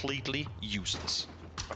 completely useless.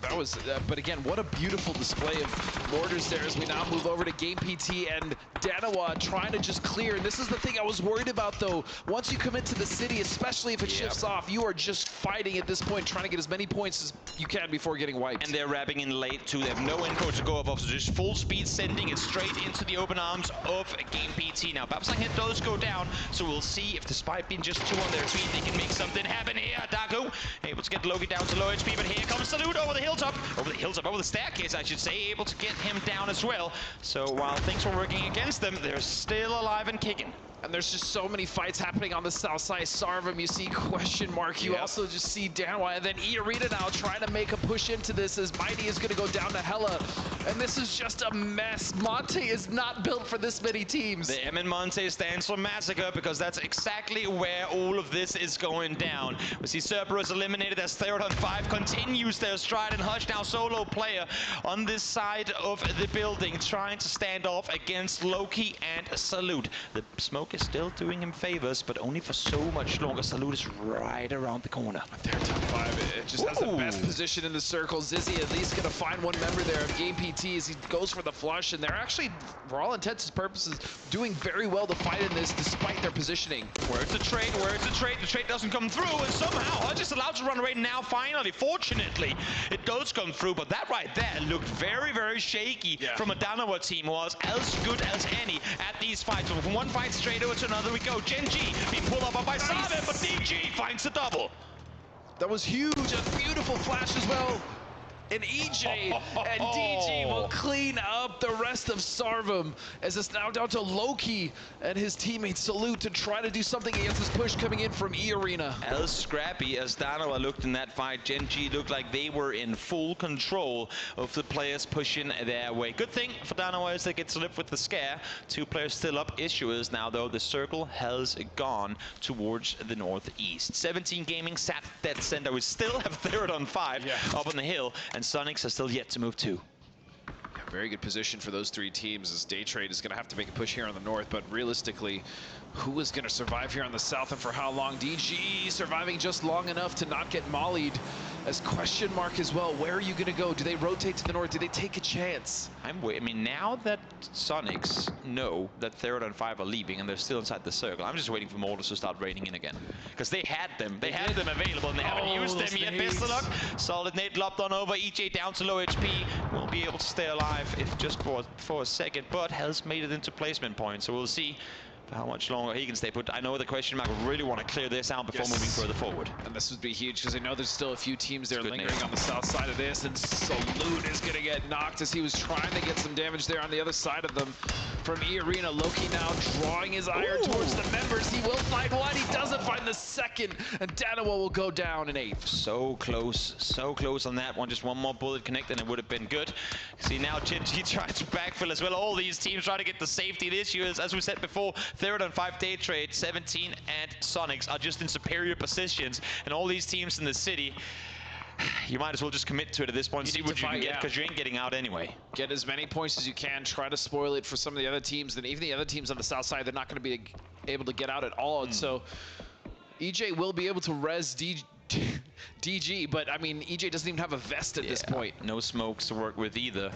That was, but again, what a beautiful display of mortars there as we now move over to Game PT and Danawa trying to just clear. And this is the thing I was worried about though. Once you commit to the city, especially if it shifts off, you are just fighting at this point, trying to get as many points as you can before getting wiped. And they're wrapping in late too. They have no info to go off of, so just full speed sending it straight into the open arms of Game PT. Now, Babsang hit does go down, so we'll see if despite being just 2 on their feet, they can make something happen here. Daku able to get Loki down to low HP, but here comes Salute over the hilltop, over the staircase, I should say, able to get him down as well. So while things were working against them, they're still alive and kicking. And there's just so many fights happening on the south side. Sarvum, you see question mark. You also just see Danwai. And then E-Arena now trying to make a push into this as Mighty is going to go down to Hella. And this is just a mess. Monte is not built for this many teams. The M in Monte stands for massacre because that's exactly where all of this is going down. We see Cerberus eliminated as third on 5 continues their stride, and Hush now solo player on this side of the building trying to stand off against Loki and Salute. The smoke is still doing him favors, but only for so much longer. Salute is right around the corner. They're top 5. It just has the best position in the circle. Zizzy at least gonna find one member there of Game PT as he goes for the flush, and they're actually, for all intents and purposes, doing very well to fight in this despite their positioning. Where's the trade? Where's the trade? The trade doesn't come through, and somehow Hutch is allowed to run away now finally. Fortunately, it does come through, but that right there looked very, very shaky from a Danawa team who was as good as any at these fights. So from one fight straight over to another we go. Gen G being pulled up by Sabe, but DG finds the double. That was huge, a beautiful flash as well. And EJ and DG will clean up the rest of Sarvum as it's now down to Loki and his teammate Salute to try to do something against this push coming in from E-Arena. As scrappy as Danawa looked in that fight, Gen G looked like they were in full control of the players pushing their way. Good thing for Danawa is they get to live with the scare. 2 players still up. Issue is now though the circle has gone towards the northeast. 17 Gaming sat dead center. We still have third on 5 up on the hill. And Sonics are still yet to move 2. Very good position for those 3 teams as Day Trade is going to have to make a push here on the north, but realistically, who is going to survive here on the south and for how long? DG surviving just long enough to not get mollied as question mark as well. Where are you going to go? Do they rotate to the north? Do they take a chance? I mean, now that Sonics know that third and 5 are leaving and they're still inside the circle, I'm just waiting for Mortals to start raining in again. Because they had them. They had them available and they haven't used them yet. Best of luck. Solid nade lobbed on over. EJ down to low HP. Won't be able to stay alive if just for a second, but has made it into placement point. So we'll see how much longer he can stay put. I know the question mark really want to clear this out before moving further forward. And this would be huge because I know there's still a few teams there lingering on the south side of this, and Salute is going to get knocked as he was trying to get some damage there on the other side of them from E-Arena. Loki now drawing his ire towards the members. He will find one. He doesn't find the second, and Danawa will go down in 8th. So close on that one. Just one more bullet connect and it would have been good. See now Gen G trying to backfill as well. All these teams trying to get the safety. The issue is, as we said before, third and 5 Day Trade, 17 and Sonics are just in superior positions, and all these teams in the city, you might as well just commit to it at this point and see what you can get, because you ain't getting out anyway. Get as many points as you can, try to spoil it for some of the other teams, and even the other teams on the south side, they're not going to be able to get out at all. And so EJ will be able to res DG, but I mean, EJ doesn't even have a vest at this point. No smokes to work with either.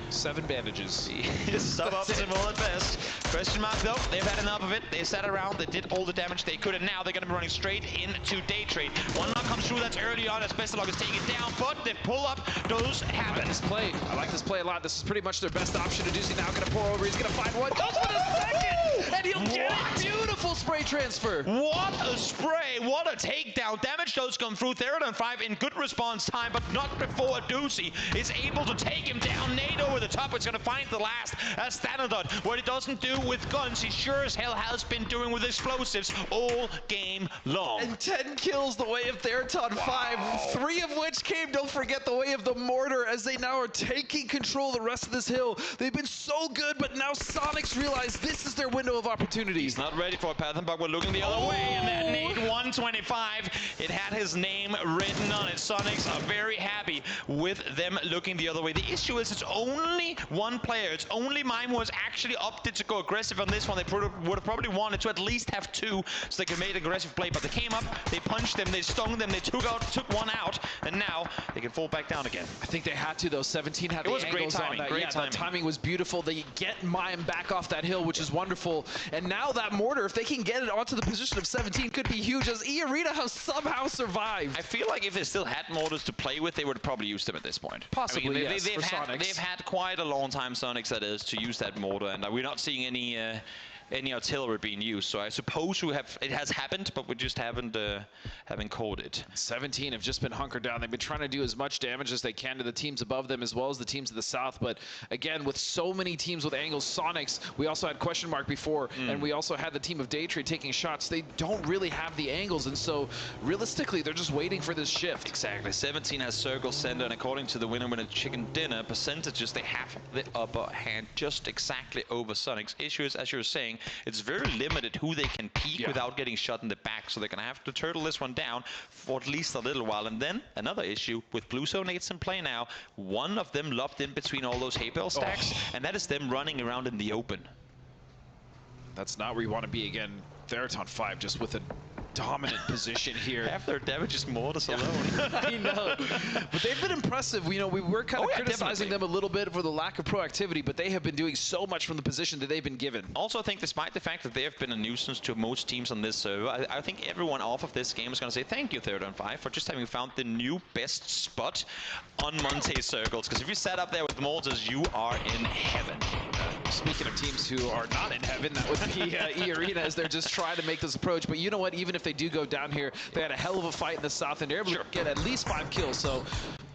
7 bandages. Suboptimal at best. Question mark though, they've had enough of it. They sat around, they did all the damage they could, and now they're going to be running straight into Day Trade. One knock comes through, that's early on as Bestalog is taking it down, but the pull-up does happen. I like this play a lot. This is pretty much their best option. Aduzi now going to pour over, he's going to find one, goes for the second, and he'll get it. Beautiful spray transfer. What a spray, what a takedown. Damage does come through, third and 5 in good response time, but not before Aduzi is able to take him down. Nade over the top, it's going to find the last as Thanadot. What it doesn't do with guns, he sure as hell has been doing with explosives all game long. And 10 kills the way of Theraton 5, 3 of which came, don't forget, the way of the Mortar, as they now are taking control of the rest of this hill. They've been so good, but now Sonics realize this is their window of opportunity. opportunity. He's not ready for a pubg. We're looking the other way, and that nade 125. It had his name written on it. Sonics are very happy with them looking the other way. The issue is it's only one player. It's only Mime who has actually opted to go aggressive on this one. They would have probably wanted to at least have two so they could make an aggressive play, but they came up, they punched them, they stung them, they took one out, and now they can fall back down again. I think they had to, though. 17 had the angles on that. Great timing. The timing was beautiful. They get Mime back off that hill, which is wonderful. And now that mortar, if they can get it onto the position of 17, could be huge, as Nguerrri has somehow survived. I feel like if they still had mortars to play with, they would probably use them at this point. Possibly, I mean, yes, they've had quite a long time, Sonics, that is, to use that mortar, and we're not seeing any artillery being used. So I suppose it has happened, but we just haven't caught it. 17 have just been hunkered down. They've been trying to do as much damage as they can to the teams above them as well as the teams to the south. But again, with so many teams with angles, Sonics, we also had question mark before, and we also had the team of Daytrade taking shots. They don't really have the angles, and so realistically, they're just waiting for this shift. Exactly. 17 has circle center, and according to the winner chicken dinner percentages, they have the upper hand just exactly over Sonics. Issue is, as you were saying, it's very limited who they can peek without getting shot in the back, so they're going to have to turtle this one down for at least a little while. And then another issue with Blue Zone 8's in play now, one of them locked in between all those hay bale stacks, and that is them running around in the open. That's not where you want to be again. Theraton 5 just with a dominant position here. Half their damage is mortars alone. I know. But they've been impressive. You know, we were kind of criticizing them a little bit for the lack of proactivity, but they have been doing so much from the position that they've been given. Also, I think despite the fact that they have been a nuisance to most teams on this server, I think everyone off of this game is going to say thank you, Theraton 5, for just having found the new best spot on Monte circles. Because if you sat up there with mortars, you are in heaven. Speaking of teams who are not in heaven, that would be Nguerrri, as they're just trying to make this approach. But you know what? Even if they do go down here, they had a hell of a fight in the south, and they're able to get at least 5 kills. So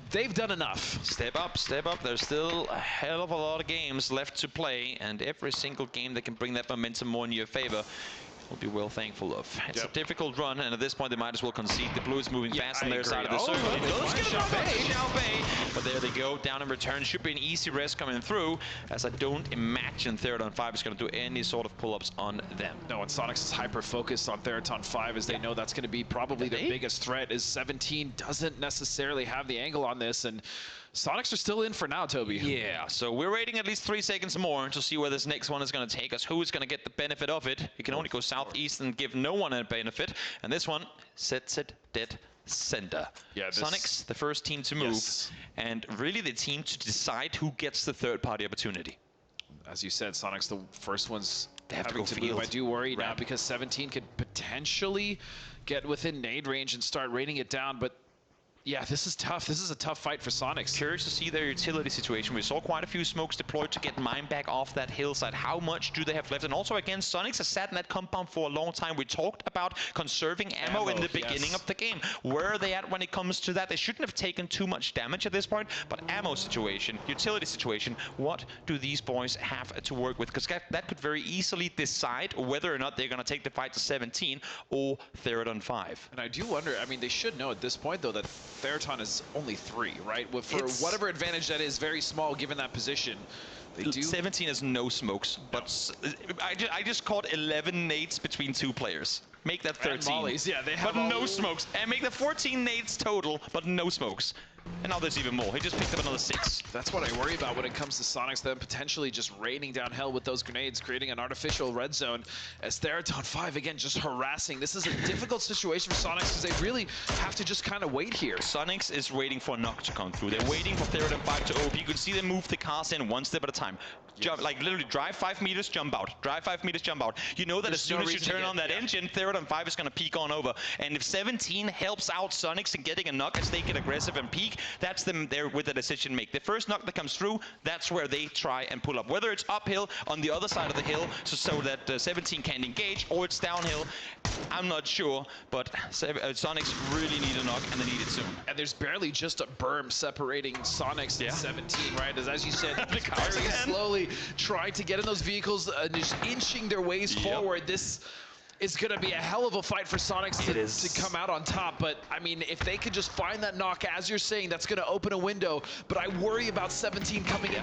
they've done enough. Step up, step up. There's still a hell of a lot of games left to play, and every single game that can bring that momentum more in your favor, will be well thankful of. It's a difficult run, and at this point they might as well concede. The blue is moving fast on their side of the circle. It does get a but there they go, down in return. Should be an easy rest coming through, as I don't imagine Theraton 5 is going to do any sort of pull-ups on them. No, and Sonics is hyper-focused on Theraton 5, as they know that's going to be probably their biggest threat, is 17 doesn't necessarily have the angle on this, and Sonics are still in for now, Toby. Yeah, so we're waiting at least 3 seconds more to see where this next one is going to take us. Who is going to get the benefit of it? You can only go southeast and give no one a benefit. And this one sets it dead center. Yeah, Sonics, the first team to move, and really the team to decide who gets the third-party opportunity. As you said, Sonics, the first ones they have to go move. I do worry now because 17 could potentially get within nade range and start raining it down, but yeah, this is tough. This is a tough fight for Sonics. Curious to see their utility situation. We saw quite a few smokes deployed to get Mime back off that hillside. How much do they have left? And also, again, Sonics has sat in that compound for a long time. We talked about conserving ammo in the beginning of the game. Where are they at when it comes to that? They shouldn't have taken too much damage at this point, but ammo situation, utility situation, what do these boys have to work with? Because that could very easily decide whether or not they're going to take the fight to 17 or Theraton 5. And I do wonder, I mean, they should know at this point, though, that Theraton is only 3, right? For whatever advantage that is, very small given that position. They do. 17 has no smokes, but I just caught 11 nades between 2 players. Make that 13. And mollies, yeah, they have but no smokes. And make that 14 nades total, but no smokes. And now there's even more. He just picked up another 6. That's what I worry about when it comes to Sonics, them potentially just raining down hell with those grenades, creating an artificial red zone, as Theraton 5, again, just harassing. This is a difficult situation for Sonics because they really have to just kind of wait here. Sonics is waiting for a knock to come through. They're waiting for Theraton 5 to OP. You can see them move the cars in one step at a time. Jump, like literally drive 5 meters, jump out. Drive 5 meters, jump out. You know that as soon as you turn on that engine, Theraton 5 is going to peek on over. And if 17 helps out Sonics in getting a knock as they get aggressive and peek, that's them there with the decision make. The first knock that comes through, that's where they try and pull up. Whether it's uphill on the other side of the hill so that 17 can engage, or it's downhill, I'm not sure. But Sonics really need a knock, and they need it soon. And there's barely just a berm separating Sonics and 17, right? As you said, the cars very slowly trying to get in those vehicles, just inching their ways forward. This is going to be a hell of a fight for Sonics to come out on top. But, I mean, if they could just find that knock, as you're saying, that's going to open a window. But I worry about 17 coming in.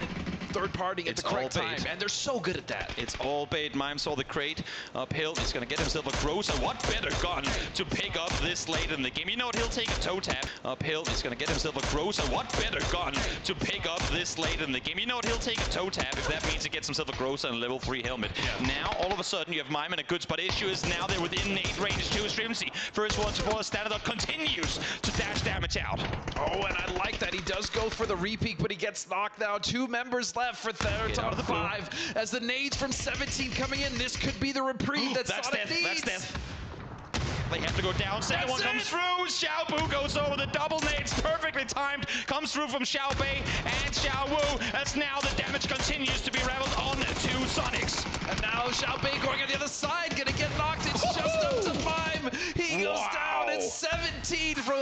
third party at the correct time, and they're so good at that. It's all bait. Mime saw the crate uphill. He's going to get himself a gross, and what better gun to pick up this late in the game? You know what? He'll take a toe tap uphill. He's going to get himself a gross, and what better gun to pick up this late in the game? You know what? He'll take a toe tap if that means he gets himself a gross and a level 3 helmet. Yeah. Now, all of a sudden, you have Mime in a good spot. Issue is now they're within nade range too. Strimsy, first one to fall, standard up, continues to dash damage out. Oh, and I like that. He does go for the repeat, but he gets knocked out. 2 members left for third out of the 5. As the nades from 17 coming in, this could be the reprieve that Sonic needs. That's death. They have to go down. Second one comes through. Xiaobu goes over the double nades, perfectly timed. Comes through from Xiao Bei and Xiao Wu. As now the damage continues to be raveled on to Sonics. And now Xiao Bei going on the other side, gonna get knocked. It's just up to Mime. He goes down. It's 17 from